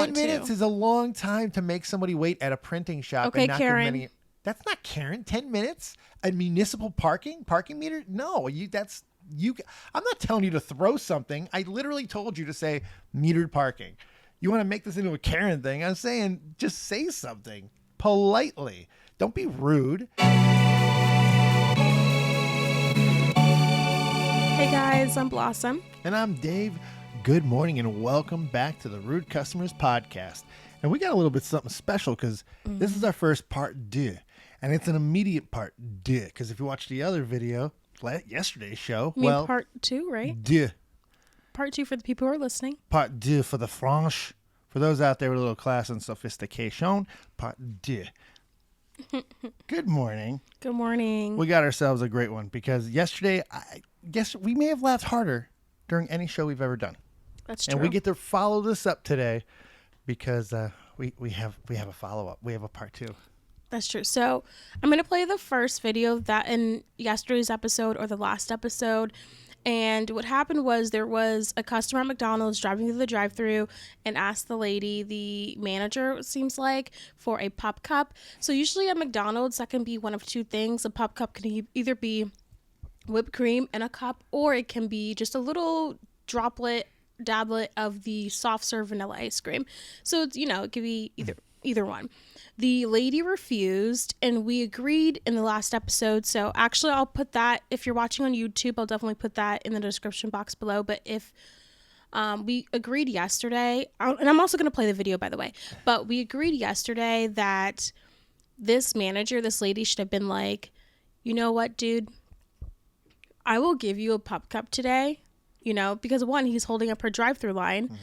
10 minutes is a long time to make somebody wait at a printing shop. Okay, and not Karen. Give many, that's not Karen. 10 minutes? A municipal parking meter? No, I'm not telling you to throw something. I literally told you to say metered parking. You want to make this into a Karen thing? I'm saying just say something politely. Don't be rude. Hey guys, I'm Blossom. And I'm Dave. Good morning and welcome back to the Rude Customers Podcast. And we got a little bit something special because this is our first part 2. And it's an immediate part 2. Because if you watched the other video, yesterday's show, You mean part 2, right? 2. Part 2 for the people who are listening. Part 2 for the French. For those out there with a little class and sophistication, part 2. Good morning. Good morning. We got ourselves a great one because yesterday, I guess we may have laughed harder during any show we've ever done. That's true. And we get to follow this up today because we have a follow-up. We have a part 2. That's true. So I'm going to play the first video that in yesterday's episode or the last episode. And what happened was there was a customer at McDonald's driving through the drive-thru and asked the lady, the manager, it seems like, for a pop cup. So usually at McDonald's, that can be one of two things. A pop cup can either be whipped cream in a cup, or it can be just a little dablet of the soft serve vanilla ice cream. So it's, it could be either one. The lady refused, and we agreed in the last episode. So actually, I'll put that, if you're watching on YouTube, I'll definitely put that in the description box below. But if we agreed yesterday, and I'm also going to play the video, by the way, but we agreed yesterday that this lady should have been like, you know what, dude, I will give you a pop cup today, because one, he's holding up her drive-through line,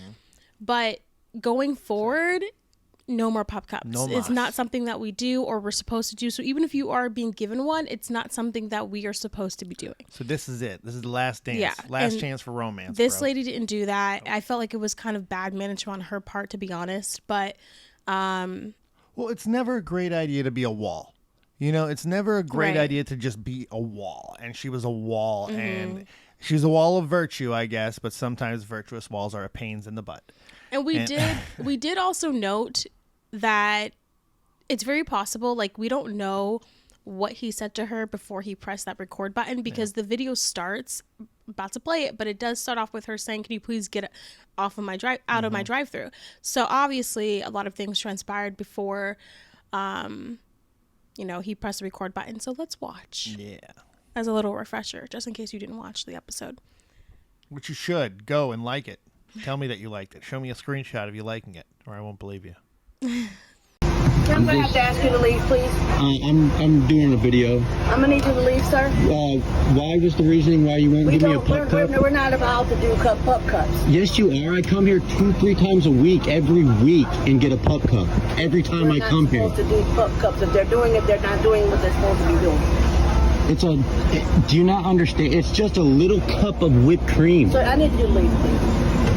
but going forward, no more pop cups. No it's mas. not something that we do or we're supposed to do. So even if you are being given one, it's not something that we are supposed to be doing. So this is it. This is the last dance. Yeah. Last chance for romance. This lady didn't do that. I felt like it was kind of bad management on her part, to be honest. But well, it's never a great idea to be a wall. It's never a great Right. idea to just be a wall. And she was a wall, and she was a wall of virtue, I guess. But sometimes virtuous walls are a pains in the butt. And we did also note that it's very possible, like, we don't know what he said to her before he pressed that record button, because the video starts, about to play it, but it does start off with her saying, can you please get off of my out of my drive-thru? So obviously a lot of things transpired before he pressed the record button. So let's watch. Yeah. As a little refresher, just in case you didn't watch the episode. Which you should. Go and like it. Tell me that you liked it. Show me a screenshot of you liking it, or I won't believe you. I'm going to have to ask you to leave, please. I'm doing a video. I'm going to need you to leave, sir. Why was the reasoning why you won't give me a pup cup? We're not allowed to do pup cups. Yes, you are. I come here 2-3 times a week, every week, and get a pup cup. Every time I come here. We're not supposed to do pup cups. If they're doing it, they're not doing what they're supposed to be doing. Do you not understand? It's just a little cup of whipped cream. Sir, I need you to leave, please.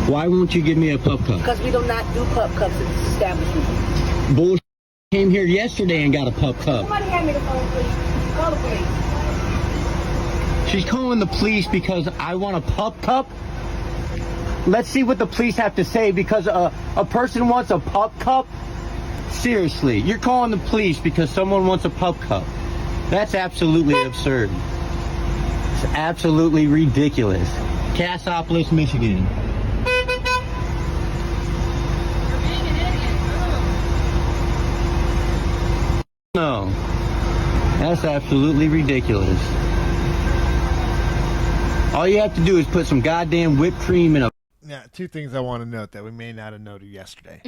Why won't you give me a pup cup? Because we do not do pup cups at this establishment. Bullshit. Came here yesterday and got a pup cup. Somebody hand me the phone, please. Call the police. She's calling the police because I want a pup cup? Let's see what the police have to say, because a person wants a pup cup? Seriously, you're calling the police because someone wants a pup cup. That's absolutely absurd. It's absolutely ridiculous. Cassopolis, Michigan. No, that's absolutely ridiculous. All you have to do is put some goddamn whipped cream in a... Now, two things I want to note that we may not have noted yesterday.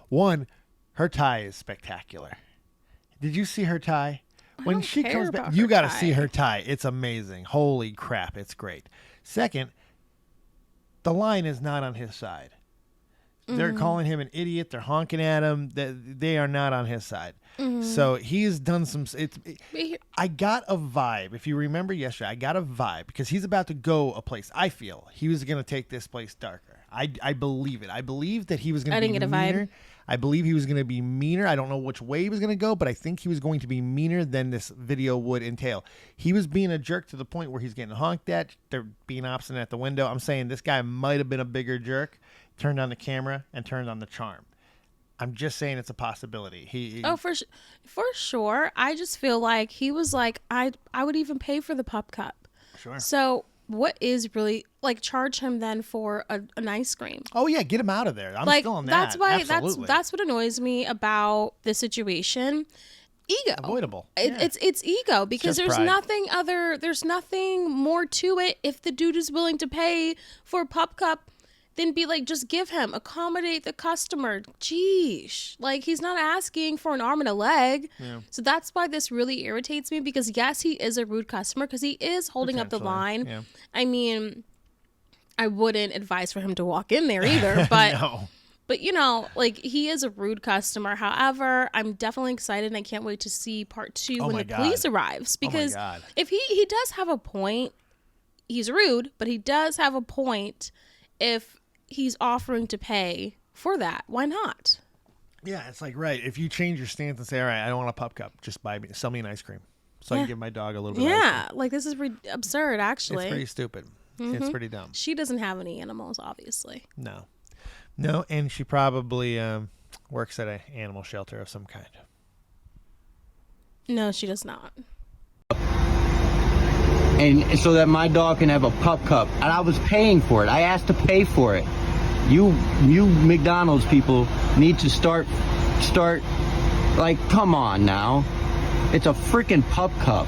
One, her tie is spectacular. Did you see her tie? When she comes back, you got to see her tie. It's amazing. Holy crap, it's great. Second, the line is not on his side. They're calling him an idiot. They're honking at him. They are not on his side. So he's done some... I got a vibe. If you remember yesterday, I got a vibe because he's about to go a place. I feel he was going to take this place darker. I believe it. I believe that he was going to be get a meaner. vibe. I believe he was going to be meaner. I don't know which way he was going to go, but I think he was going to be meaner than this video would entail. He was being a jerk to the point where he's getting honked at. They're being obstinate at the window. I'm saying this guy might have been a bigger jerk, turned on the camera, and turned on the charm. I'm just saying it's a possibility. For sure. I just feel like he was like, I would even pay for the pup cup. Sure. So what is really like charge him then for an ice cream? Oh yeah, get him out of there. I'm like, still on that. That's why Absolutely. that's what annoys me about the situation. Ego. Avoidable. It's ego because Just there's pride. there's nothing more to it. If the dude is willing to pay for a pup cup, then be like, just give him, accommodate the customer. Jeesh. Like, he's not asking for an arm and a leg. Yeah. So that's why this really irritates me, because yes, he is a rude customer because he is holding up the line. Yeah. I mean, I wouldn't advise for him to walk in there either, but No. but you know, like, he is a rude customer. However, I'm definitely excited and I can't wait to see part 2 when the police arrives, because if he does have a point, he's rude, but he does have a point if he's offering to pay for that. Why not? Yeah, it's like, right, if you change your stance and say, all right, I don't want a pup cup, just sell me an ice cream so I can give my dog a little bit of ice cream. Like, this is absurd, actually. It's pretty stupid. It's pretty dumb. She doesn't have any animals, obviously. No, and she probably works at an animal shelter of some kind. No, she does not. And so that my dog can have a pup cup. And I was paying for it. I asked to pay for it. You McDonald's people need to start, like, come on now. It's a freaking pup cup.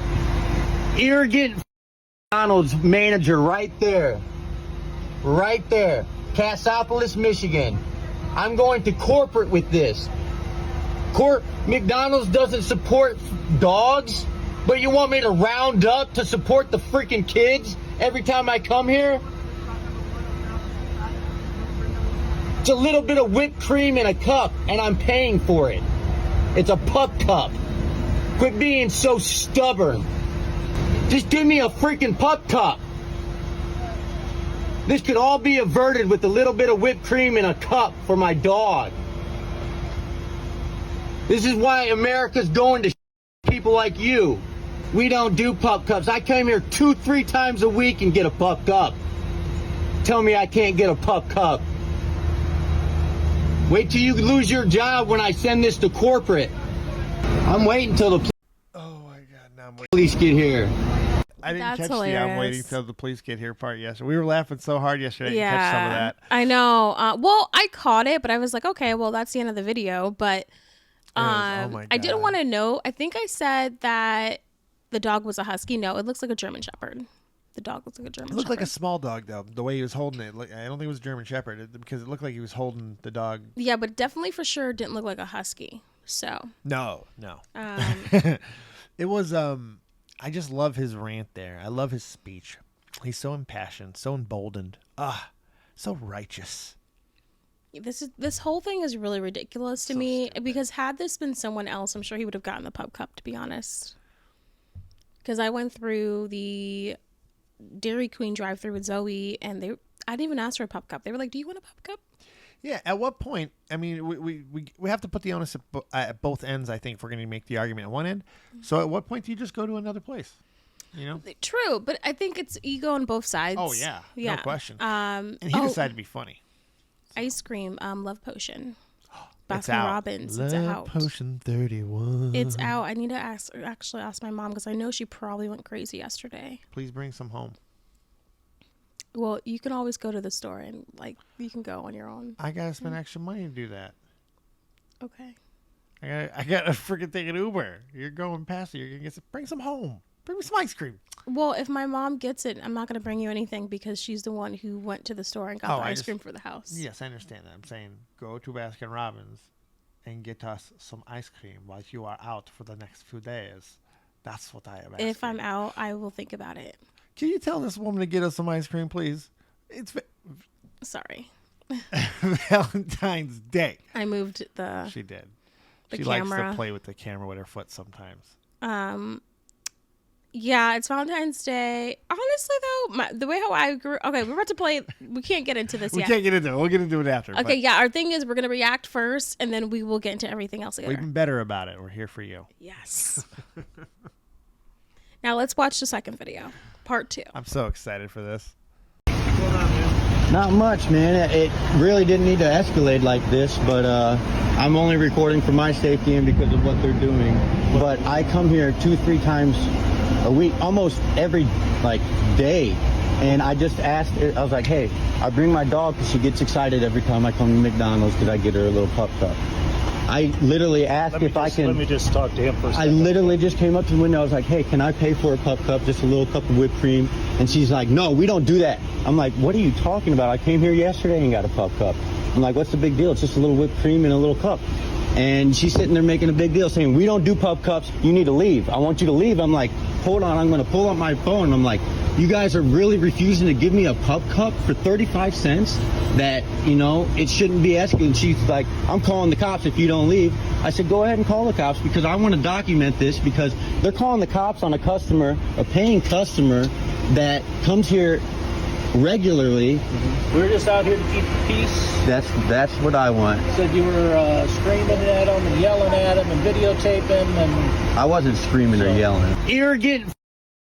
Arrogant McDonald's manager right there. Right there. Cassopolis, Michigan. I'm going to corporate with this. McDonald's doesn't support dogs, but you want me to round up to support the freaking kids every time I come here? It's a little bit of whipped cream in a cup, and I'm paying for it. It's a pup cup. Quit being so stubborn. Just give me a freaking pup cup. This could all be averted with a little bit of whipped cream in a cup for my dog. This is why America's going to people like you. We don't do pup cups. I come here 2-3 times a week and get a pup cup. Tell me I can't get a pup cup. Wait till you lose your job when I send this to corporate. I'm waiting till the police get here. I didn't That's catch hilarious. the I'm waiting till the police get here part yesterday. We were laughing so hard yesterday. I didn't catch some of that. I know. Well, I caught it, but I was like, okay, well, that's the end of the video. But oh my God. I did want to know. I think I said that the dog was a husky. No, it looks like a German Shepherd. The dog looks like a German Shepherd. It looked like a small dog, though, the way he was holding it. I don't think it was a German Shepherd because it looked like he was holding the dog. Yeah, but definitely for sure didn't look like a husky. So. No. It was, I just love his rant there. I love his speech. He's so impassioned, so emboldened. So righteous. This whole thing is really ridiculous to me, stupid. Because had this been someone else, I'm sure he would have gotten the pup cup, to be honest. Because I went through the Dairy Queen drive-thru with Zoe, and I didn't even ask for a pup cup. They were like, "Do you want a pup cup?" Yeah. At what point? I mean, we have to put the onus at both ends. I think if we're going to make the argument at one end. So at what point do you just go to another place? You know. True, but I think it's ego on both sides. Oh yeah, no question. And he decided to be funny. Ice cream, Love Potion. It's out. Robbins. Love it's out. Potion 31. It's out. I need to actually ask my mom because I know she probably went crazy yesterday. Please bring some home. Well, you can always go to the store and you can go on your own. I gotta spend extra money to do that. Okay. I gotta freaking take an Uber. You're going past it. You're gonna bring some home. Bring me some ice cream. Well, if my mom gets it, I'm not gonna bring you anything because she's the one who went to the store and got the ice cream for the house. Yes, I understand that. I'm saying go to Baskin Robbins and get us some ice cream while you are out for the next few days. That's what I am asking. If I'm out, I will think about it. Can you tell this woman to get us some ice cream, please? It's sorry. Valentine's Day. I moved the. She did. The she camera. Likes to play with the camera with her foot sometimes. Yeah, it's Valentine's Day. Honestly, though, the way how I grew. Okay, we're about to play. We can't get into this We yet. can't get into it. We'll get into it after. Okay, yeah. Our thing is we're gonna react first, and then we will get into everything else later. We've been better about it. We're here for you. Yes. Now let's watch the second video, part 2. I'm so excited for this. What's going on, man? Not much, man. It really didn't need to escalate like this, but I'm only recording for my safety and because of what they're doing. But I come here 2-3 times a week, almost every day. And I just asked, I was like, hey, I bring my dog because she gets excited every time I come to McDonald's because I get her a little pup cup. I literally asked if I can. Let me just talk to him for a second. I literally just came up to the window. I was like, hey, can I pay for a pup cup, just a little cup of whipped cream? And she's like, no, we don't do that. I'm like, what are you talking about? I came here yesterday and got a pup cup. I'm like, what's the big deal? It's just a little whipped cream in a little cup. And she's sitting there making a big deal saying, we don't do pup cups. You need to leave. I want you to leave. I'm like, hold on. I'm going to pull up my phone. I'm like, you guys are really refusing to give me a pup cup for 35 cents that, it shouldn't be escalating. She's like, I'm calling the cops if you don't leave. I said, go ahead and call the cops because I want to document this because they're calling the cops on a paying customer that comes here regularly. We're just out here to keep the peace. That's what I want. Said you were screaming at him and yelling at him and videotaping and... I wasn't screaming or yelling. Arrogant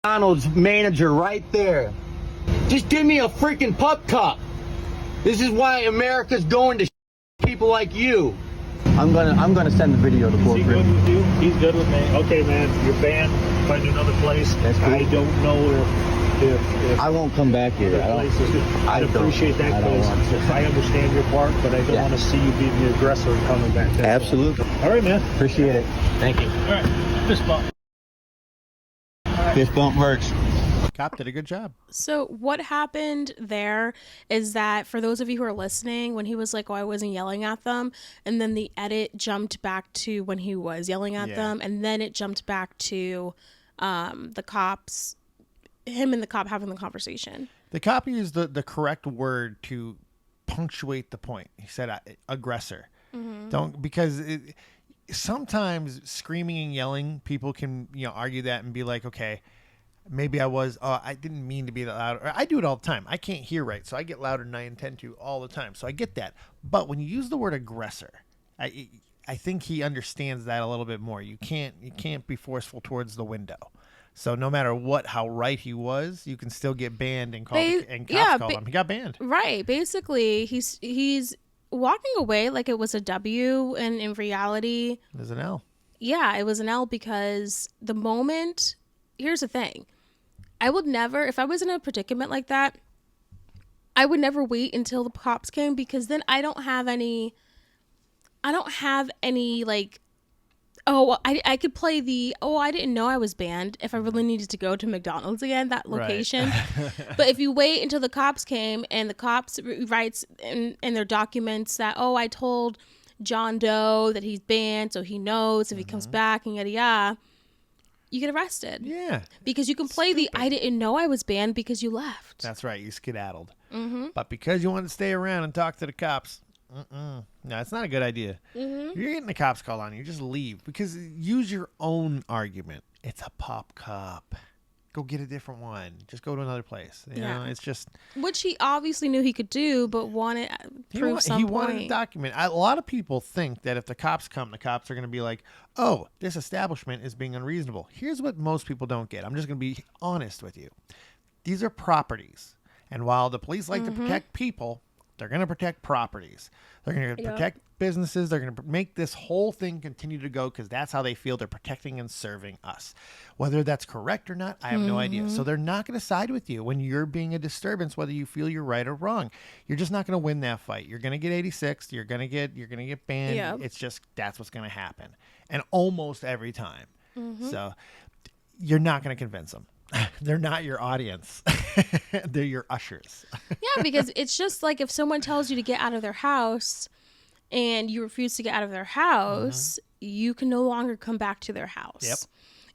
McDonald's manager right there. Just give me a freaking pup cup. This is why America's going to people like you. I'm gonna send the video to Is he corporate. good with you? He's good with me. Okay, man, you're banned. Find another place. That's cool. I don't know if I won't come back here. I'd appreciate that because I understand your part, but I don't want to see you being the aggressor and coming back. Absolutely. All right, man. Appreciate it. Thank you. All right. Fist bump. Fist bump works. Cop did a good job. So what happened there is that for those of you who are listening, when he was like, oh, I wasn't yelling at them, and then the edit jumped back to when he was yelling at them, and then it jumped back to the cops, him and the cop having the conversation. The cop used the correct word to punctuate the point. He said aggressor. Don't, because sometimes screaming and yelling, people can argue that and be like, okay, maybe I didn't mean to be that loud. Or I do it all the time. I can't hear right, so I get louder than I intend to all the time. So I get that. But when you use the word aggressor, I think he understands that a little bit more. You can't be forceful towards the window. So no matter how right he was, you can still get banned and cops call him. He got banned. Right. Basically, he's walking away like it was a W, and in reality, There's an L. Yeah, it was an L because the moment. Here's the thing. I would never, if I was in a predicament like that, I would never wait until the cops came because then I don't have any like, oh, I could play I didn't know I was banned if I really needed to go to McDonald's again, that location. Right. But if you wait until the cops came and the cops writes in their documents that, oh, I told John Doe that he's banned so he knows if he comes back and yada yada, you get arrested. Yeah. Because you can play I didn't know I was banned because you left. That's right. You skedaddled. But because you wanted to stay around and talk to the cops, no, it's not a good idea. If you're getting the cops called on you, just leave. Because use your own argument. It's a pop cup. Go get a different one. Just go to another place. You know, it's just... Which he obviously knew he could do, but wanted prove some point. He wanted to document. A lot of people think that if the cops come, the cops are going to be like, oh, this establishment is being unreasonable. Here's what most people don't get. I'm just going to be honest with you. These are properties. And while the police like to protect people, they're going to protect properties. They're going to protect businesses. They're going to make this whole thing continue to go because that's how they feel they're protecting and serving us. Whether that's correct or not, I have no idea. So they're not going to side with you when you're being a disturbance, whether you feel you're right or wrong. You're just not going to win that fight. You're going to get 86. You're going to get banned. Yeah. It's just that's what's going to happen, and almost every time. So you're not going to convince them. They're not your audience. They're your ushers. Yeah, because it's just like if someone tells you to get out of their house and you refuse to get out of their house, you can no longer come back to their house. Yep.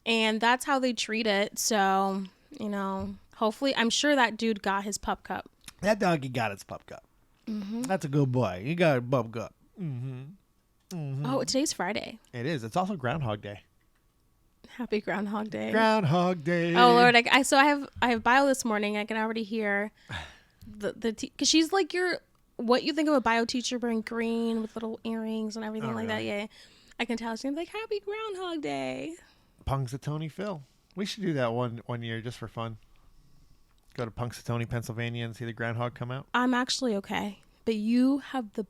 And that's how they treat it. So, hopefully, I'm sure that dude got his pup cup. That doggy got its pup cup. That's a good boy. He got a pup cup. Oh, today's Friday. It is. It's also Groundhog Day. Happy Groundhog Day. Groundhog Day. Oh Lord, I have bio this morning. I can already hear because she's like what you think of a bio teacher wearing green with little earrings and everything like that. Yeah, I can tell she's like Happy Groundhog Day. Punxsutawney Phil. We should do that one year just for fun. Go to Punxsutawney, Pennsylvania, and see the groundhog come out. I'm actually okay, but you have the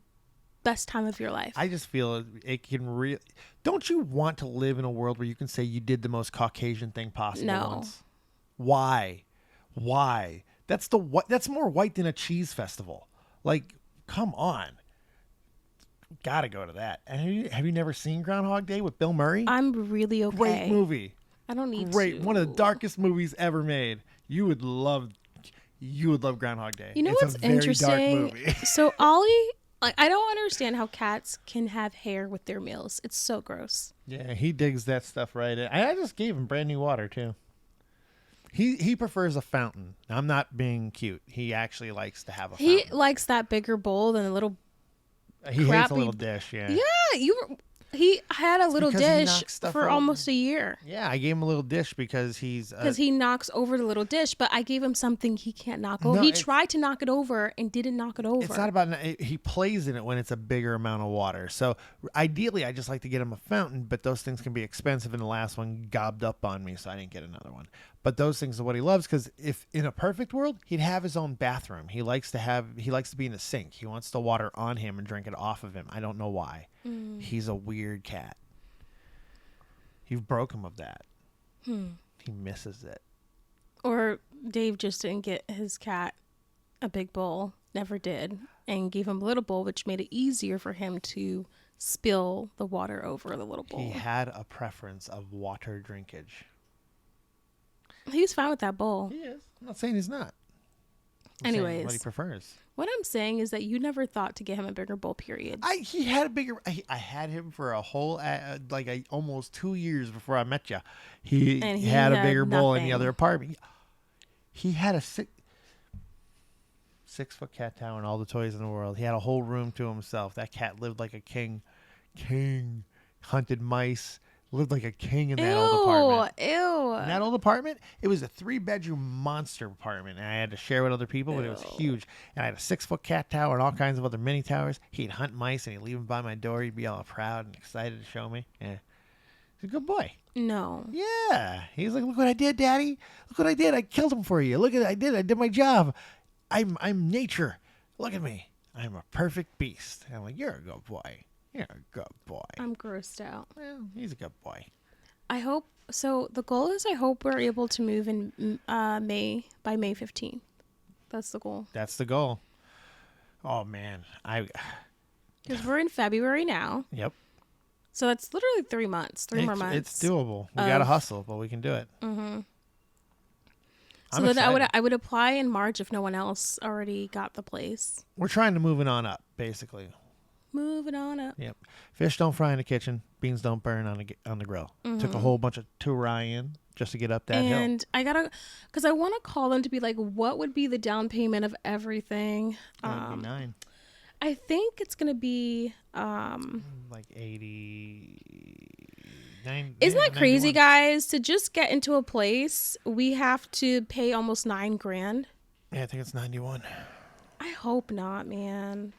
best time of your life. I just feel it can Don't you want to live in a world where you can say you did the most Caucasian thing possible once? Why? That's more white than a cheese festival. Like, come on. Gotta go to that. And have you never seen Groundhog Day with Bill Murray? I'm really okay. Great movie. I don't need Great. One of the darkest movies ever made. You would love Groundhog Day. You know it's what's a very interesting? Dark movie. So Ollie, I don't understand how cats can have hair with their meals. It's so gross. Yeah, he digs that stuff right in. I just gave him brand new water too. He prefers a fountain. I'm not being cute. He actually likes to have a fountain. He likes that bigger bowl than a little He hates a little dish, yeah. Yeah, he had a little dish for almost a year. Yeah, I gave him a little dish because he knocks over the little dish, but I gave him something he can't knock over. He tried to knock it over and didn't knock it over. It's not about he plays in it when it's a bigger amount of water. So ideally, I just like to get him a fountain, but those things can be expensive, and the last one gobbed up on me, so I didn't get another one. But those things are what he loves, because if in a perfect world, he'd have his own bathroom. He likes to be in the sink. He wants the water on him and drink it off of him. I don't know why. He's a weird cat. You've broke him of that. He misses it. Or Dave just didn't get his cat a big bowl, never did, and gave him a little bowl, which made it easier for him to spill the water over the little bowl. He had a preference of water drinkage. He's fine with that bowl. He is. I'm not saying he's not. Anyways, what he prefers. What I'm saying is that you never thought to get him a bigger bowl, period. He had a bigger. I had him for a whole almost 2 years before I met you. He had a bigger bowl in the other apartment. He had a 6-foot cat tower and all the toys in the world. He had a whole room to himself. That cat lived like a king. Hunted mice. Lived like a king in that old apartment. Ew. In that old apartment, it was a 3-bedroom monster apartment, and I had to share with other people, but it was huge. And I had a 6-foot cat tower and all kinds of other mini towers. He'd hunt mice, and he'd leave them by my door. He'd be all proud and excited to show me. Yeah, he's a good boy. No. Yeah, he was like, "Look what I did, Daddy! Look what I did! I killed him for you. Look at I did my job. I'm nature. Look at me. I'm a perfect beast." And I'm like, "You're a good boy. You're a good boy." I'm grossed out. Well, he's a good boy. I hope so. The goal is I hope we're able to move in by May 15th. That's the goal. That's the goal. Oh man, because we're in February now. Yep. So that's literally 3 months. 3 more months. It's doable. We gotta hustle, but we can do it. Mm-hmm. So then I would apply in March if no one else already got the place. We're trying to move it on up, basically. Moving on up. Yep. Fish don't fry in the kitchen. Beans don't burn on the grill. Took a whole bunch of in just to get up that hill. And because I want to call them to be like, what would be the down payment of everything? That'd be $9. I think it's gonna be like 80. Isn't that crazy, guys? To just get into a place, we have to pay almost $9,000. Yeah, I think it's 91. I hope not, man.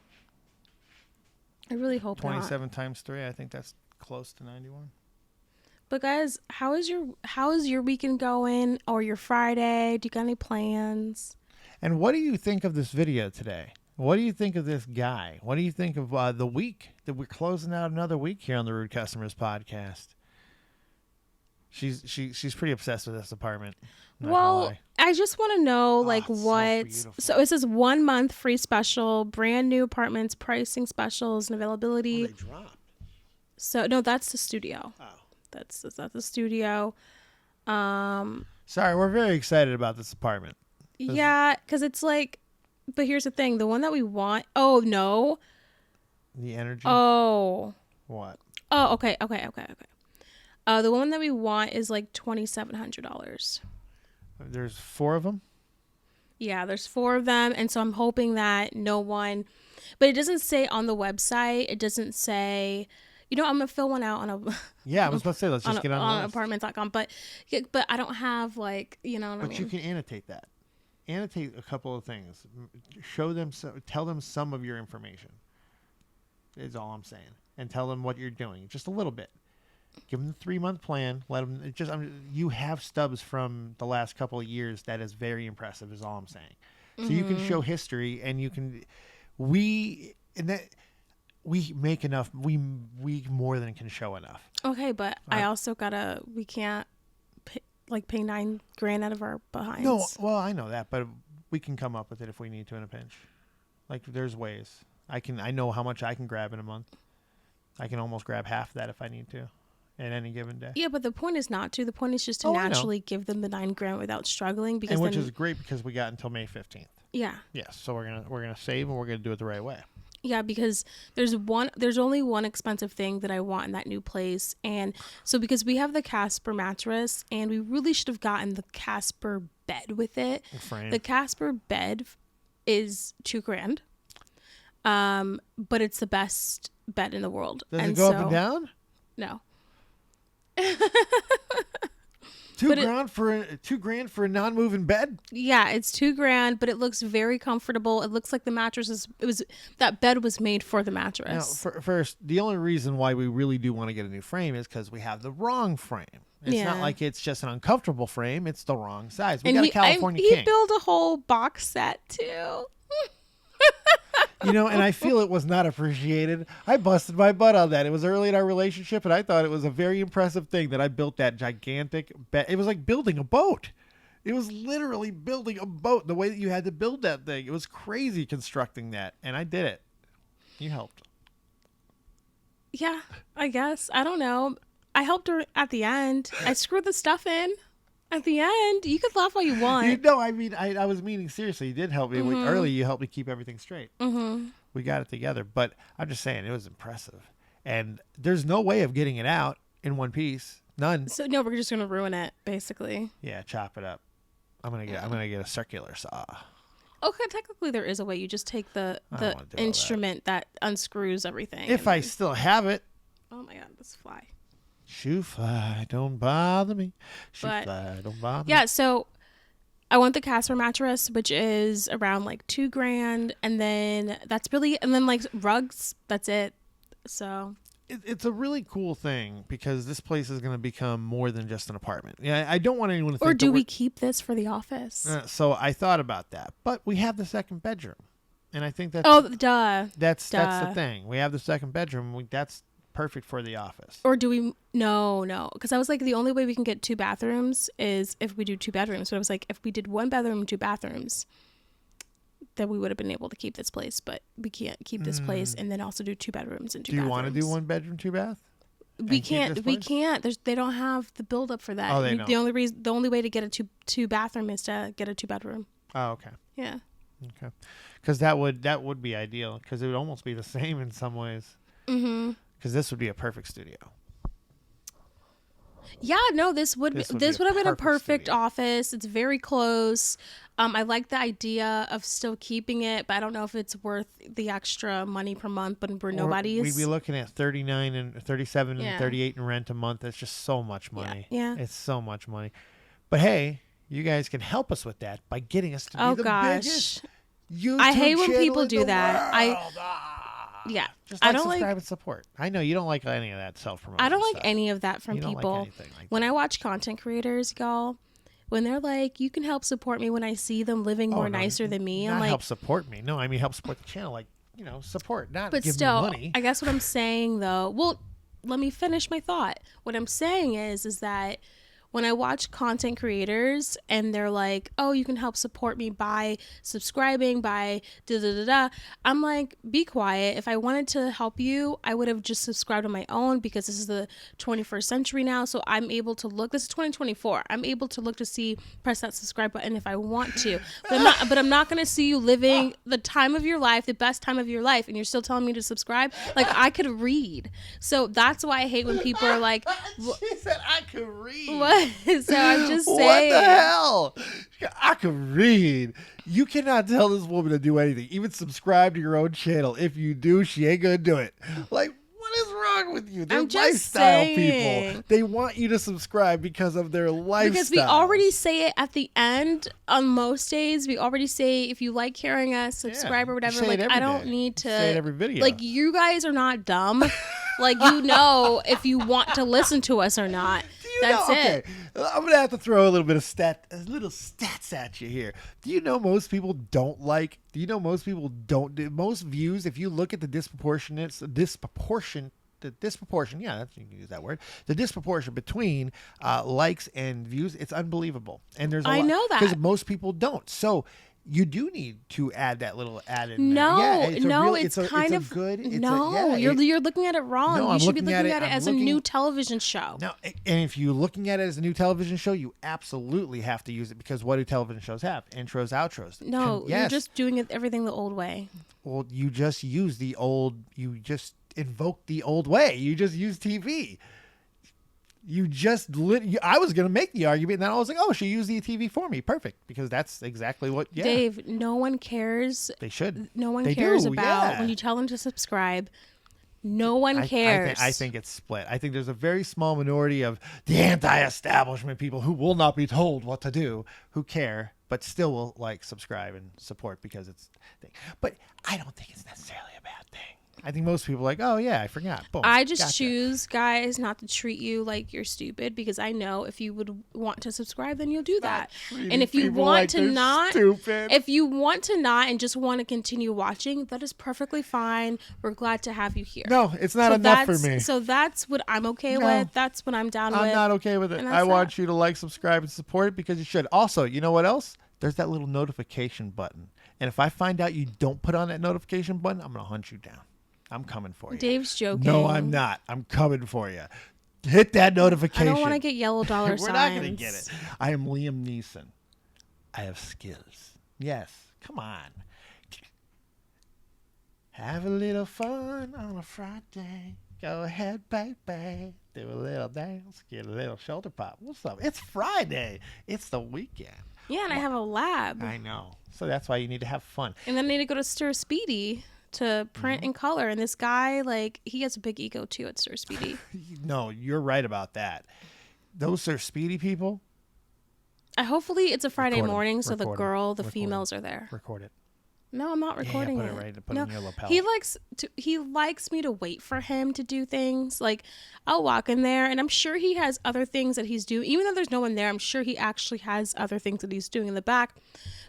I really hope 27 times 3. I think that's close to 91. But guys, how is your weekend going, or your Friday? Do you got any plans? And what do you think of this video today? What do you think of this guy? What do you think of the week that we're closing out another week here on the Rude Customers podcast? She's pretty obsessed with this apartment. Well, I just want to know what. So it says 1 month free special, brand new apartments, pricing specials, and availability. Oh, they dropped. So no, that's the studio. Oh, that's the studio. Sorry, we're very excited about this apartment. Yeah, because it's like, but here's the thing: the one that we want. Oh no. The energy. Oh. What? Oh, okay. The one that we want is like $2,700. There's 4 of them? Yeah, there's 4 of them. And so I'm hoping that no one, but it doesn't say on the website, it doesn't say, I'm gonna fill one out on a. Yeah, I was about to say let's just get on apartments.com, but I don't have like what I mean. But you can annotate that. Annotate a couple of things. Show them, tell them some of your information. Is all I'm saying, and tell them what you're doing, just a little bit. Give them the 3-month plan. Let them you have stubs from the last couple of years. That is very impressive. Is all I'm saying. So you can show history, and you can. We make enough. We more than can show enough. Okay, but I also we can't pay $9,000 out of our behinds. No, well, I know that, but we can come up with it if we need to in a pinch. Like, there's ways. I know how much I can grab in a month. I can almost grab half of that if I need to at any given day. Yeah, but the point is not to. The point is just to naturally give them the $9,000 without struggling, because which is great because we got until May 15th. Yeah. Yes, so we're gonna save, and we're gonna do it the right way. Yeah, because there's only one expensive thing that I want in that new place, and so because we have the Casper mattress, and we really should have gotten the Casper bed with it. The Casper bed is $2,000, but it's the best bed in the world. Does it go up and down? No. $2,000 for a non-moving bed? Yeah, it's $2,000, but it looks very comfortable. It looks like the mattress that bed was made for the mattress. Now, first, the only reason why we really do want to get a new frame is because we have the wrong frame. It's not like it's just an uncomfortable frame; it's the wrong size. We got a California King. He built a whole box set too. And I feel it was not appreciated. I busted my butt on that. It was early in our relationship, and I thought it was a very impressive thing that I built that gigantic bed. It was like building a boat. It was literally building a boat, the way that you had to build that thing. It was crazy constructing that, and I did it. You helped. Yeah, I guess. I don't know. I helped her at the end. I screwed the stuff in. At the end, you could laugh all you want. I mean, I was meaning seriously. You did help me. Early, you helped me keep everything straight. Mm-hmm. We got it together. But I'm just saying, it was impressive. And there's no way of getting it out in one piece. None. So, no, we're just going to ruin it, basically. Yeah, chop it up. I'm gonna get a circular saw. Okay, technically there is a way. You just take the instrument that unscrews everything. If I still have it. Oh, my God, this fly. Shoo fly, don't bother me. Fly, don't bother me. Yeah, so I want the Casper mattress, which is around like $2,000, and then like rugs. That's it. So it's a really cool thing because this place is going to become more than just an apartment. Yeah, I don't want anyone to think. Or do we keep this for the office? So I thought about that, but we have the second bedroom, and I think that's That's the thing. We have the second bedroom. That's perfect for the office. Or do we? No, because I was like, the only way we can get 2 bathrooms is if we do 2 bedrooms. So I was like, if we did 1 bedroom and 2 bathrooms, then we would have been able to keep this place. But we can't keep this place and then also do 2 bedrooms and 2 bathrooms. Do you want to do 1 bedroom, 2 bath? We can't. They don't have the build up for that. Oh, they don't. The only way to get a two bathroom is to get a 2 bedroom. Oh, okay. Yeah. Okay. Because that would be ideal. Because it would almost be the same in some ways. Mm-hmm. Because this would be a perfect studio. Yeah, no, this would have been a perfect office. It's very close. I like the idea of still keeping it, but I don't know if it's worth the extra money per month. But we're nobody's. We'd be looking at 39 and 37 and 38 in rent a month. That's just so much money. Yeah. It's so much money. But hey, you guys can help us with that by getting us to be the biggest YouTube I hate when people do world. that. Yeah, just subscribe and support. I know you don't like any of that self-promotion. I don't like stuff. any of that from people. Like when I watch content creators, y'all, when they're like, you can help support me when I see them living more nicer than me. I'm like, help support me. No, I mean help support the channel. Like, support, not give me money. I guess what I'm saying though, well, let me finish my thought. What I'm saying is that when I watch content creators and they're like, oh, you can help support me by subscribing, by da-da-da-da, I'm like, be quiet. If I wanted to help you, I would have just subscribed on my own because this is the 21st century now. So I'm able to look, this is 2024. I'm able to look to see, press that subscribe button if I want to. But I'm not going to see you living the time of your life, the best time of your life, and you're still telling me to subscribe. Like, I could read. So that's why I hate when people are like, she said I could read. What? So I'm just saying. What the hell? I can read. You cannot tell this woman to do anything. Even subscribe to your own channel. If you do, she ain't gonna do it. Like, what is wrong wrong with you? They're I'm just lifestyle saying. people. They want you to subscribe because of their lifestyle. Because we already say it at the end on most days. We already say if you like hearing us, subscribe or whatever. Say it Like every I don't day. need to Say it every video. Like you guys are not dumb. Like you know if you want to listen to us or not. That's it. I'm gonna have to throw a little bit of stats at you here. Do you know most people don't like? Do you know most people don't do most views? If you look at the disproportion. Yeah, you can use that word. The disproportion between likes and views, it's unbelievable. And there's I know that because most people don't. So you do need to add that little added. No, yeah, it's kind of good. You're looking at it wrong. No, you I'm should be looking looking at at it- it as a new television show. No, and if you're looking at it as a new television show, you absolutely have to use it because what do television shows have? Intros, outros. No, Yes. you're just doing everything the old way. Well, you just use the old. You just invoke the old way. You just use TV. You just I was gonna make the argument, and then I was like, "Oh, she used the TV for me, perfect," because that's exactly what. Yeah, Dave, no one cares. they should. No one They cares do, about yeah. when you tell them to subscribe. No one cares. I think it's split. I think there's a very small minority of the anti-establishment people who will not be told what to do, who care, but still will like subscribe and support because it's. But I don't think it's necessarily a bad thing. I think most people are like, oh yeah, I forgot. Boom, I just gotcha. choose, guys, not to treat you like you're stupid because I know if you would want to subscribe, then you'll do that. And if you people want like to they're not, stupid. if you want to not and just want to continue watching, that is perfectly fine. We're glad to have you here. No, it's not enough for me. So that's what I'm okay No. with. That's what I'm down with. I'm not okay with it. And I that's want that. you to like, subscribe, and support it because you should. Also, you know what else? There's that little notification button. And if I find out you don't put on that notification button, I'm going to hunt you down. I'm coming for you. Dave's joking. No, I'm not. I'm coming for you. Hit that notification. I don't want to get yellow dollar We're signs. not going to get it. I am Liam Neeson. I have skills. Yes. Come on. Have a little fun on a Friday. Go ahead, baby. Do a little dance. Get a little shoulder pop. What's up? It's Friday. It's the weekend. Yeah, and I have a lab. I know. So that's why you need to have fun. And then I need to go to Stir Speedy to print and color. And this guy, like, he has a big ego too at Stir Speedy. No, you're right about that. Those are speedy people. Hopefully it's a Friday Record 'em. morning, so Record 'em. the Record 'em. females are there. Record it. No, I'm not recording put it it. right- put it no, in your lapel. he likes me to wait for him to do things. Like I'll walk in there, and I'm sure he has other things that he's doing. Even though there's no one there, I'm sure he actually has other things that he's doing in the back.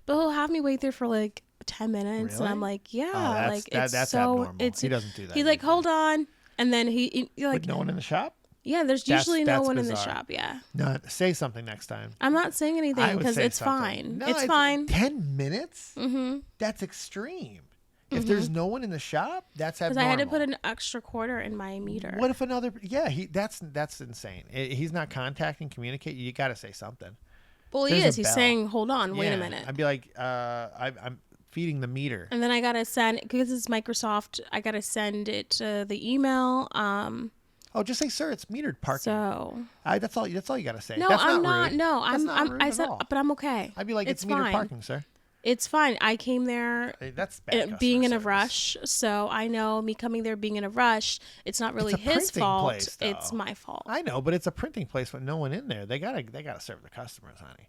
But he'll have me wait there for like 10 minutes, Really? and I'm like, yeah, that's- like that- it's that's so abnormal. it's He doesn't do that He's like, usually. hold on, and then he like, With no one in the shop? yeah, there's That's- usually no that's one in the bizarre. shop. Yeah, No, say something next time. I'm not saying I anything would because say it's something. fine. No, it's fine. 10 minutes? Mm-hmm. That's extreme. If there's no one in the shop, that's Because abnormal. I had to put an extra quarter in my meter. What if another? Yeah, that's insane. He's not contacting, communicating. You got to say something. Well, he There's a is. He's bell. saying, hold on, wait Yeah. a minute. I'd be like, I'm feeding the meter. And then I got to send, because it's Microsoft, I got to send it to the email. Oh, just say, sir, it's metered parking. So, That's all you got to say. no, That's I'm not not. rude. No, That's not rude I at said, all. but I'm okay. I'd be like, it's metered fine. parking, sir. It's fine. I came there Hey, that's bad being in a customer service. rush. So I know me coming there being in a rush, it's not really It's a his printing fault. place, though. It's my fault. I know, but it's a printing place with no one in there. They gotta serve the customers, honey.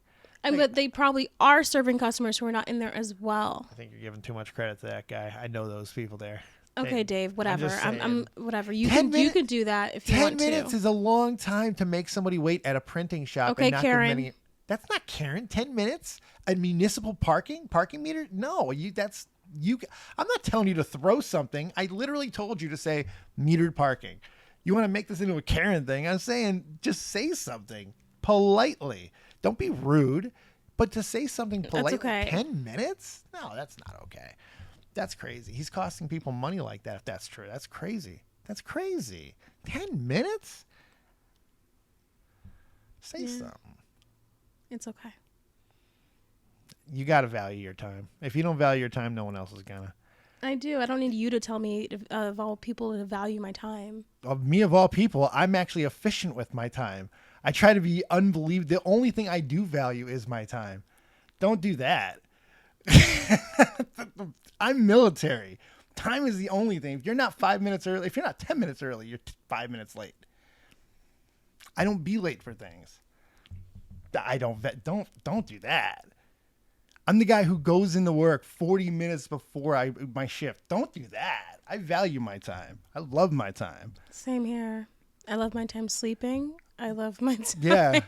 But they probably are serving customers who are not in there as well. I think you're giving too much credit to that guy. I know those people there. Okay, Hey, Dave, whatever. just I'm saying. whatever. You 10 can minutes- do that if you 10 want minutes to. is a long time to make somebody wait at a printing shop. Okay, and not Karen. Give them any, that's not Karen. 10 minutes? A municipal parking meter? No, I'm not telling you to throw something. I literally told you to say metered parking. You want to make this into a Karen thing? I'm saying just say something politely. Don't be rude, but to say something politely. okay. 10 minutes? No, that's not okay. That's crazy. He's costing people money like that if that's true. That's crazy. That's crazy. 10 minutes? Say something. It's okay. You got to value your time. If you don't value your time, no one else is going to. I do. I don't need you to tell me, of all people, to value my time. Of me, of all people, I'm actually efficient with my time. I try to be unbelievable. The only thing I do value is my time. Don't do that. I'm military. time is the only thing. If you're not 5 minutes early, if you're not 10 minutes early, you're 5 minutes late. I don't be late for things. Don't do that. I'm the guy who goes into work 40 minutes before my shift. Don't do that. I value my time. I love my time. Same here. I love my time sleeping. I love my time.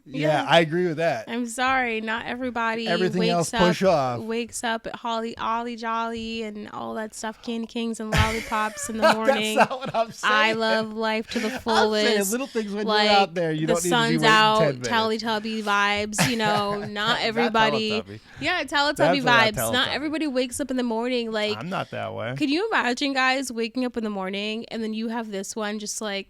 Yeah, I agree with that. I'm sorry, not everybody wakes up at Ollie Jolly and all that stuff, Candy Kings and lollipops in the morning. That's not what I'm saying. I love life to the fullest. I'm saying little things when you're out there, you don't need to be waiting 10 minutes. Teletubby vibes, you know, not everybody. Teletubby vibes. Not everybody wakes up in the morning like. I'm not that way. Could you imagine guys waking up in the morning and then you have this one just like.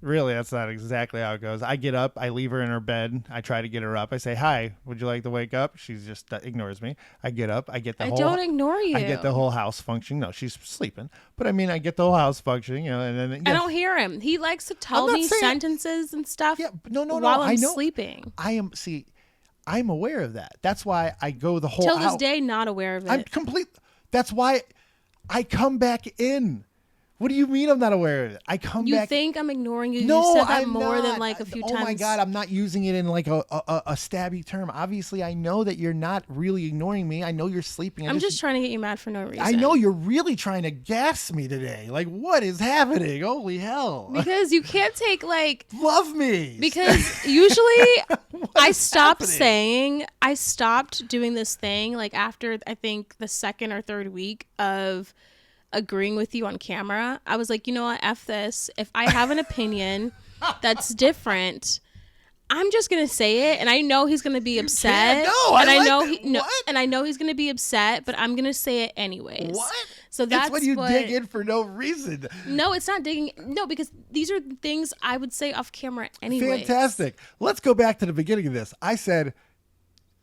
Really, that's not exactly how it goes. I get up, I leave her in her bed, I try to get her up. I say, "Hi, would you like to wake up?" She just ignores me. I get up, I don't ignore you. I get the whole house functioning. No, she's sleeping, but I mean, I get the whole house functioning. You know, and then I don't hear him. He likes to tell me sentences and stuff. Yeah, no. While I'm sleeping. I'm aware of that. That's why I go the whole. Till this day, not aware of it. I'm complete. That's why I come back in. What do you mean I'm not aware of it? I come back. You think I'm ignoring you? No, you said that I'm more not. Than like a few times. Oh my God, I'm not using it in like a stabby term. Obviously, I know that you're not really ignoring me. I know you're sleeping. I'm just trying to get you mad for no reason. I know you're really trying to gas me today. Like, what is happening? Holy hell. Because you can't take like... Love me. Because usually I stopped doing this thing like after I think the second or third week of... agreeing with you on camera. I was like, you know what, F this. If I have an opinion that's different, I'm just gonna say it, and I know he's gonna be upset. And I know he's gonna be upset, but I'm gonna say it anyways. What? So that's when you dig in for no reason. No, it's not digging. No, because these are things I would say off camera anyway. Fantastic. Let's go back to the beginning of this. I said,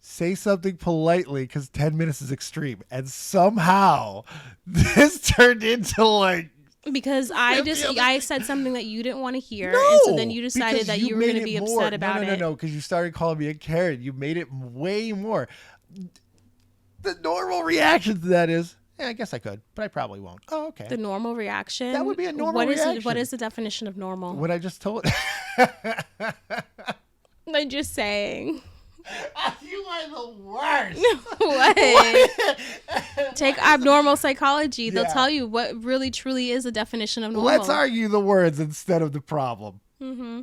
say something politely because 10 minutes is extreme. And somehow this turned into like... Because I said something that you didn't want to hear. And so then you decided that you were going to be upset about it. No, because you started calling me a Karen. You made it way more. The normal reaction to that is, yeah, I guess I could, but I probably won't. Oh, okay. The normal reaction? That would be a normal reaction. What is the definition of normal? What I just told... I'm just saying... You are the worst. What? Take abnormal psychology. They'll tell you what really truly is the definition of normal. Let's argue the words instead of the problem. Mm-hmm.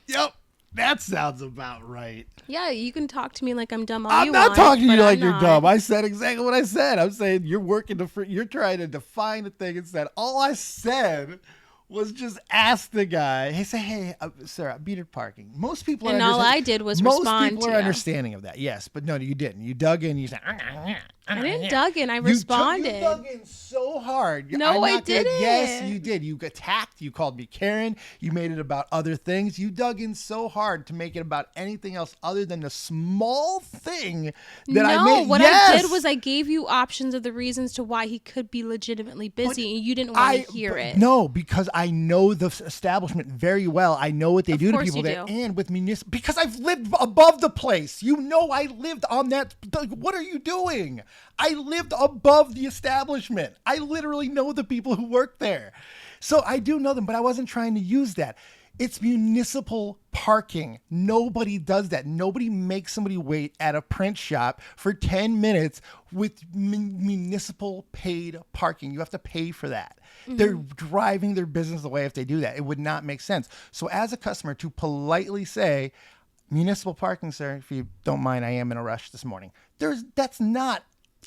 Yep. That sounds about right. Yeah, you can talk to me like I'm dumb all I'm you not want, talking to you like you're you're dumb. I said exactly what I said. I'm saying you're trying to define a thing instead. All I said was just ask the guy. Hey, sir, metered parking. Most people and all I did was respond to Most people are understanding of that. Yes, but no, you didn't. You dug in. You said, I didn't dug in. I responded. You dug in so hard. No, I didn't. Yes, you did. You attacked. You called me Karen. You made it about other things. You dug in so hard to make it about anything else other than the small thing that I made. No, what I did was I gave you options of the reasons to why he could be legitimately busy, and you didn't want to hear it. No, because I know the establishment very well. I know what they do to people there. Do. And with municipal, because I've lived above the place. You know I lived on that. What are you doing? I lived above the establishment. I literally know the people who work there. So I do know them, but I wasn't trying to use that. It's municipal parking. Nobody does that. Nobody makes somebody wait at a print shop for 10 minutes with municipal paid parking. You have to pay for that. Mm-hmm. They're driving their business away if they do that. It would not make sense. So as a customer, to politely say, municipal parking, sir, if you don't mind, I am in a rush this morning. That's not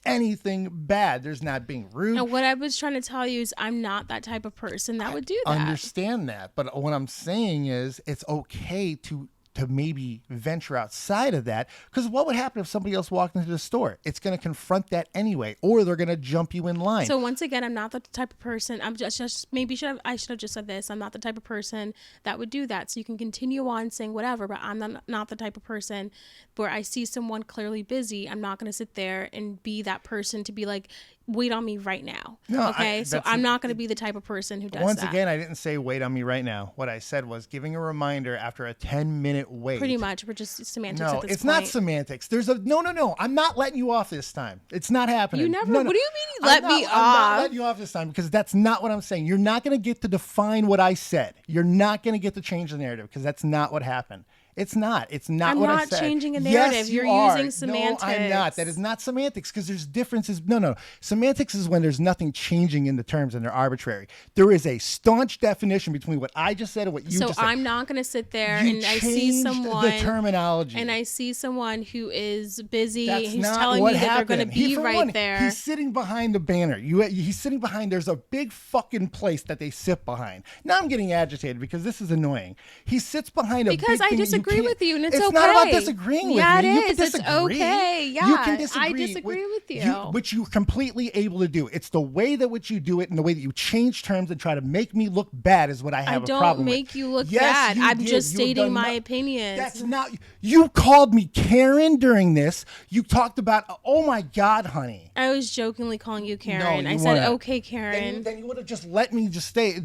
anything bad. There's not being rude. No, what I was trying to tell you is I'm not that type of person that would do that. I understand that. But what I'm saying is it's okay to maybe venture outside of that, because what would happen if somebody else walked into the store? It's going to confront that anyway, or they're going to jump you in line. So once again, I'm not the type of person. I'm just maybe I should have just said this. I'm not the type of person that would do that. So you can continue on saying whatever, but I'm not the type of person where I see someone clearly busy. I'm not going to sit there and be that person to be like, wait on me right now. No, okay, so I'm not going to be the type of person who does Once that. again, I didn't say wait on me right now. What I said was giving a reminder after a 10-minute wait. Pretty much, we're just semantics No, at this it's point. not semantics. There's a no. I'm not letting you off this time. It's not happening. You never. No. What do you mean you let me off? I'm not letting you off this time because that's not what I'm saying. You're not going to get to define what I said. You're not going to get to change the narrative because that's not what happened. It's not. It's not what I said. I'm not changing a narrative. Yes, You're are. using semantics. No, I'm not. That is not semantics because there's differences. No. Semantics is when there's nothing changing in the terms and they're arbitrary. There is a staunch definition between what I just said and what you just said. So I'm not going to sit there You and I see someone. the terminology. And I see someone who is busy. That's Who's not telling what me that happened. they're going to be right there. He's sitting behind the banner. He's sitting behind. There's a big fucking place that they sit behind. Now I'm getting agitated because this is annoying. He sits behind a big because I thing that disagree with you, and it's okay. It's not about disagreeing with me. Yeah, it You is. can disagree. It's okay. Yeah, you can disagree. I disagree with you. Which you're completely able to do. It's the way that which you do it and the way that you change terms and try to make me look bad is what I have a problem with. I don't make you look Yes, bad. you I'm did. just You have stating done my opinions. That's not. You called me Karen during this. You talked about. Oh my God, honey. I was jokingly calling you Karen. No, I you said, weren't. okay, Karen. Then you would have just let me just stay,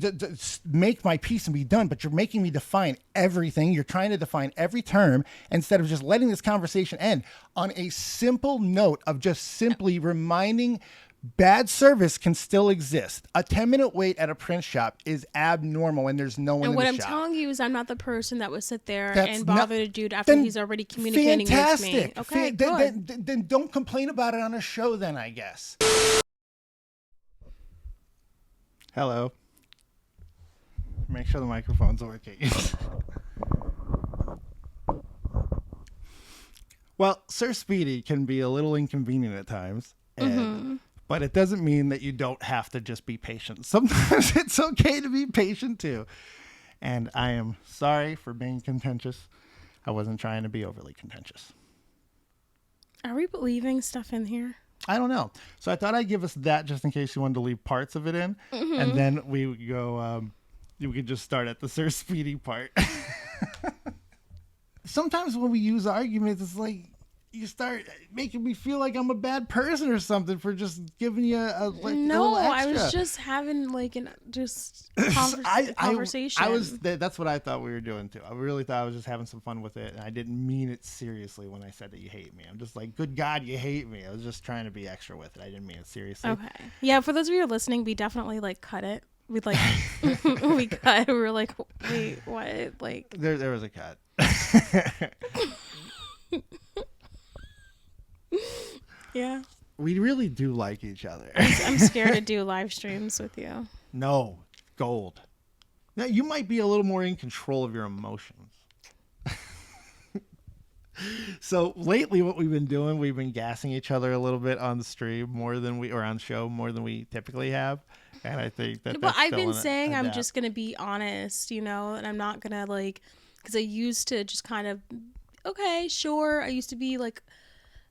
make my peace and be done. But you're making me define everything. You're trying to define every term instead of just letting this conversation end on a simple note of just simply reminding bad service can still exist. A 10-minute wait at a print shop is abnormal when there's no one in the shop. And what I'm telling you is I'm not the person that would sit there That's and bother a dude after he's already communicating with me. Okay, good. Then don't complain about it on a show then, I guess. Hello. Make sure the microphone's working. Well, Sir Speedy can be a little inconvenient at times. But it doesn't mean that you don't have to just be patient. Sometimes it's okay to be patient too. And I am sorry for being contentious. I wasn't trying to be overly contentious. Are we leaving stuff in here? I don't know. So I thought I'd give us that just in case you wanted to leave parts of it in. And then we would go, we could just start at the Sir Speedy part. Sometimes when we use arguments, it's like, you start making me feel like I'm a bad person or something for just giving you a little extra. I was just having conversation. That's what I thought we were doing too. I really thought I was just having some fun with it, and I didn't mean it seriously when I said that you hate me. I'm just like, good God, you hate me. I was just trying to be extra with it. I didn't mean it seriously. Okay. Yeah, for those of you who are listening, we definitely cut it. We'd we cut. We were like, wait, what? There was a cut. Yeah. We really do like each other. I'm scared to do live streams with you. No, gold. Now, you might be a little more in control of your emotions. So lately what we've been doing, we've been gassing each other a little bit on the stream or on show more than we typically have. And I think that But I've been saying I'm just going to be honest, and I'm not going to because I used to just kind of, okay, sure. I used to be like,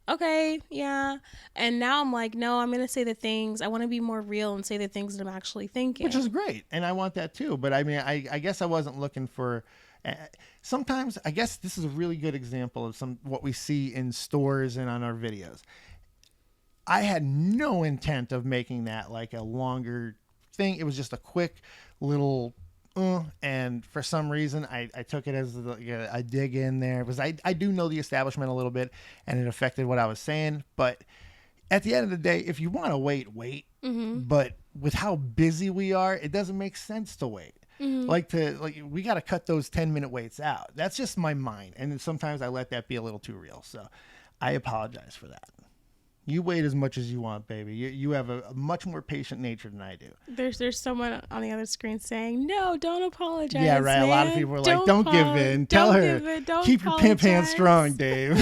okay, yeah. And now I'm like, no, I'm going to say the things. I want to be more real and say the things that I'm actually thinking. Which is great. And I want that too. But I mean, I guess I wasn't looking for... sometimes, I guess this is a really good example of what we see in stores and on our videos. I had no intent of making that like a longer thing. It was just a quick little... and for some reason I took it as a dig in there because I do know the establishment a little bit and it affected what I was saying, but at the end of the day, if you want to wait, but with how busy we are, it doesn't make sense to wait. We got to cut those 10-minute waits out. That's just my mind, and sometimes I let that be a little too real, so I apologize for that. You wait as much as you want, baby. You have a much more patient nature than I do. There's someone on the other screen saying, no, don't apologize. Yeah, right. Man. A lot of people are like, don't give in. Tell her. Keep your pimp hand strong, Dave.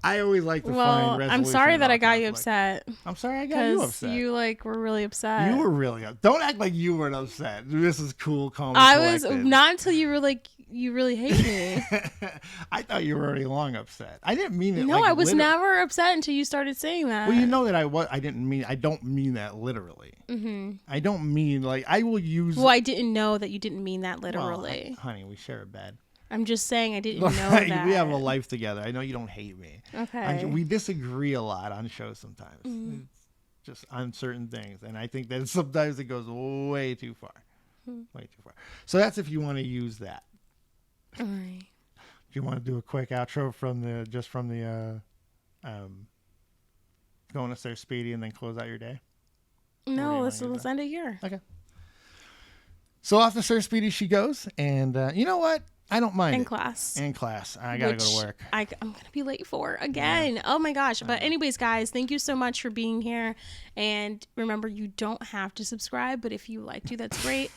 I always like to find resolution. I'm sorry that I got you upset. I'm sorry I got you upset. You were really upset. You were really upset. Don't act like you weren't upset. This is cool, calm, I was not until you were like, you really hate me. I thought you were already long upset. I didn't mean it. No, I was never upset until you started saying that. Well, you know that I don't mean that literally. I don't mean I will use. Well, I didn't know that you didn't mean that literally. Well, honey, we share a bed. I'm just saying I didn't know that. We have a life together. I know you don't hate me. Okay. We disagree a lot on shows sometimes. It's just on certain things. And I think that sometimes it goes way too far. Way too far. So that's if you want to use that. All right. Do you want to do a quick outro from the going to Sir Speedy and then close out your day? No, let's end it here. Okay. So off to Sir Speedy she goes, and you know what? I don't mind. In class. I gotta go to work. I'm gonna be late for again. Yeah. Oh my gosh. But anyways, guys, thank you so much for being here. And remember, you don't have to subscribe, but if you like to, that's great.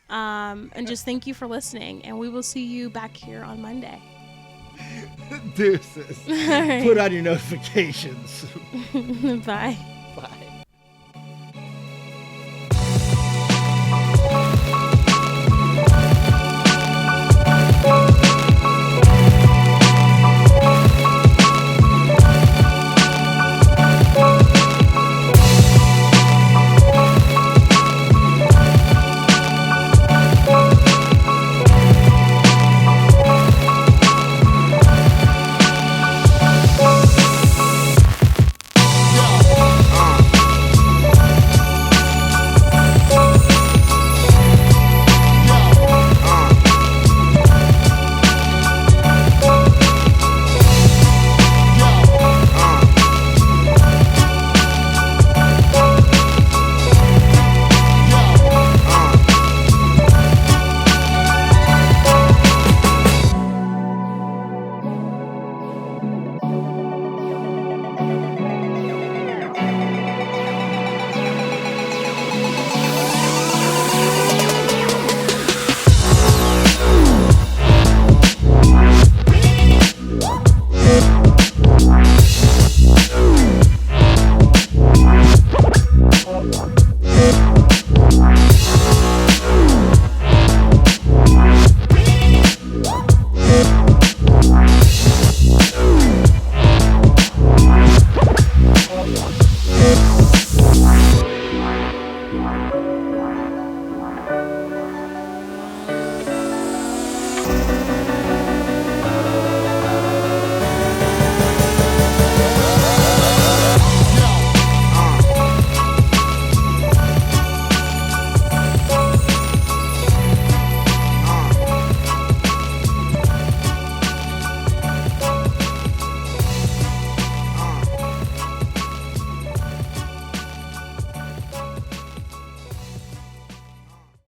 And just thank you for listening. And we will see you back here on Monday. Deuces. Right. Put on your notifications. Bye. Bye.